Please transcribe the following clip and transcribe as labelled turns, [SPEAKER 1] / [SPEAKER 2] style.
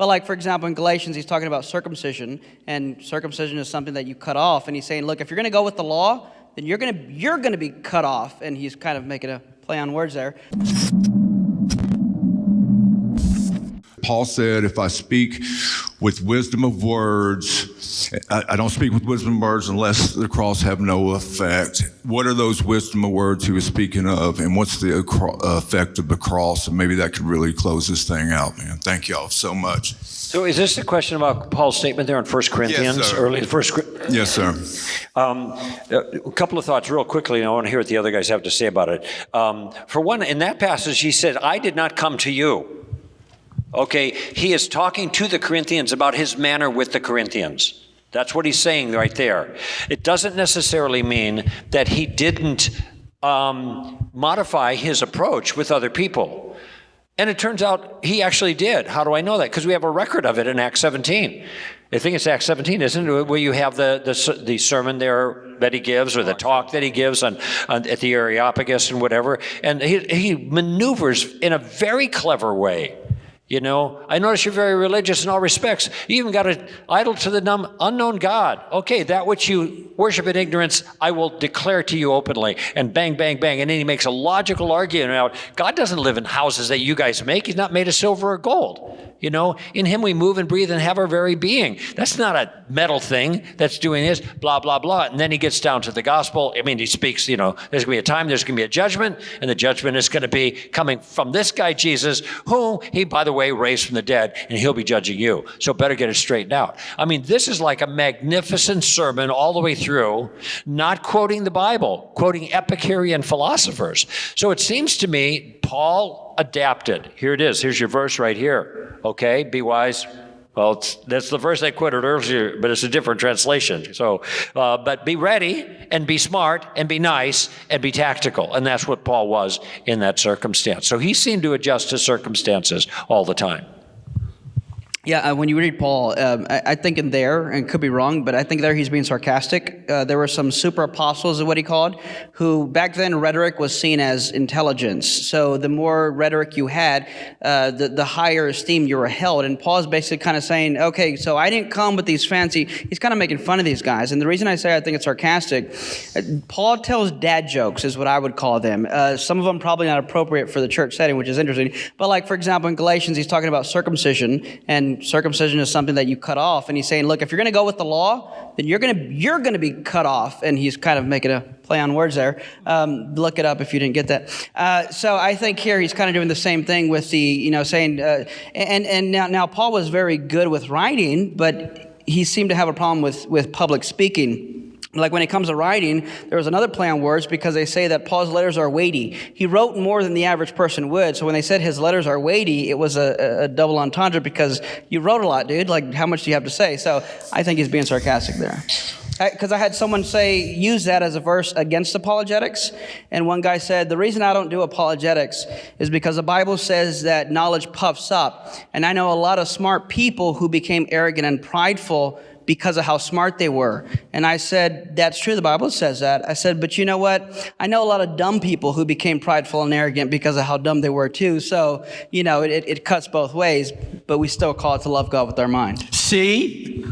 [SPEAKER 1] But like, for example, in Galatians, he's talking about circumcision, and circumcision is something that you cut off. And he's saying, look, if you're going to go with the law, then you're going to be cut off. And he's kind of making a play on words there.
[SPEAKER 2] Paul said, if I speak with wisdom of words, I don't speak with wisdom of words unless the cross have no effect. What are those wisdom of words he was speaking of, and what's the effect of the cross? And maybe that could really close this thing out, man. Thank y'all so much.
[SPEAKER 3] So is this the question about Paul's statement there in 1 Corinthians?
[SPEAKER 2] Yes, sir.
[SPEAKER 3] Early,
[SPEAKER 2] Yes, sir.
[SPEAKER 3] A couple of thoughts real quickly, and I want to hear what the other guys have to say about it. For one, in that passage, he said, I did not come to you. Okay, he is talking to the Corinthians about his manner with the Corinthians. That's what he's saying right there. It doesn't necessarily mean that he didn't modify his approach with other people. And it turns out he actually did. How do I know that? Because we have a record of it in Acts 17. I think it's Acts 17, isn't it? Where you have the sermon there that he gives, or the talk that he gives at the 𝗧𝗢𝗣𝗥𝗧 and whatever. And he maneuvers in a very clever way. You know, I notice you're very religious in all respects. You even got an idol to the unknown God. Okay, that which you worship in ignorance, I will declare to you openly. And bang, bang, bang. And then he makes a logical argument out. God doesn't live in houses that you guys make. He's not made of silver or gold. You know, in him we move and breathe and have our very being. That's not a metal thing that's doing this, blah, blah, blah. And then he gets down to the gospel. I mean, he speaks, you know, there's going to be a time, there's going to be a judgment, and the judgment is going to be coming from this guy, Jesus, who he, by the way, raised from the dead, and he'll be judging you. So better get it straightened out. I mean, this is like a magnificent sermon all the way through, not quoting the Bible, quoting Epicurean philosophers. So it seems to me, Paul adapted. Here it is. Here's your verse right here. Okay, be wise. Well, that's the verse I quoted earlier, but it's a different translation. So, but be ready and be smart and be nice and be tactical. And that's what Paul was in that circumstance. So he seemed to adjust to circumstances all the time.
[SPEAKER 1] Yeah, when you read Paul, I think in there, and could be wrong, but I think there he's being sarcastic. There were some super apostles, is what he called, who back then rhetoric was seen as intelligence. So the more rhetoric you had, the higher esteem you were held. And Paul's basically kind of saying, okay, so I didn't come with these fancy, he's kind of making fun of these guys. And the reason I say I think it's sarcastic, Paul tells dad jokes is what I would call them. Some of them probably not appropriate for the church setting, which is interesting. But like, for example, in Galatians, he's talking about circumcision, and circumcision is something that you cut off. And he's saying, look, if you're going to go with the law, then you're going to be cut off. And he's kind of making a play on words there. Look it up if you didn't get that. So I think here he's kind of doing the same thing with the, you know, saying, and now Paul was very good with writing, but he seemed to have a problem with public speaking. Like when it comes to writing, there was another play on words because they say that Paul's letters are weighty. He wrote more than the average person would. So when they said his letters are weighty, it was a double entendre because you wrote a lot, dude. Like, how much do you have to say? So I think he's being sarcastic there. Because I had someone use that as a verse against apologetics. And one guy said, the reason I don't do apologetics is because the Bible says that knowledge puffs up. And I know a lot of smart people who became arrogant and prideful because of how smart they were. And I said, that's true, the Bible says that. I said, but you know what? I know a lot of dumb people who became prideful and arrogant because of how dumb they were too. So, you know, it cuts both ways, but we still call it to love God with our mind.
[SPEAKER 4] See?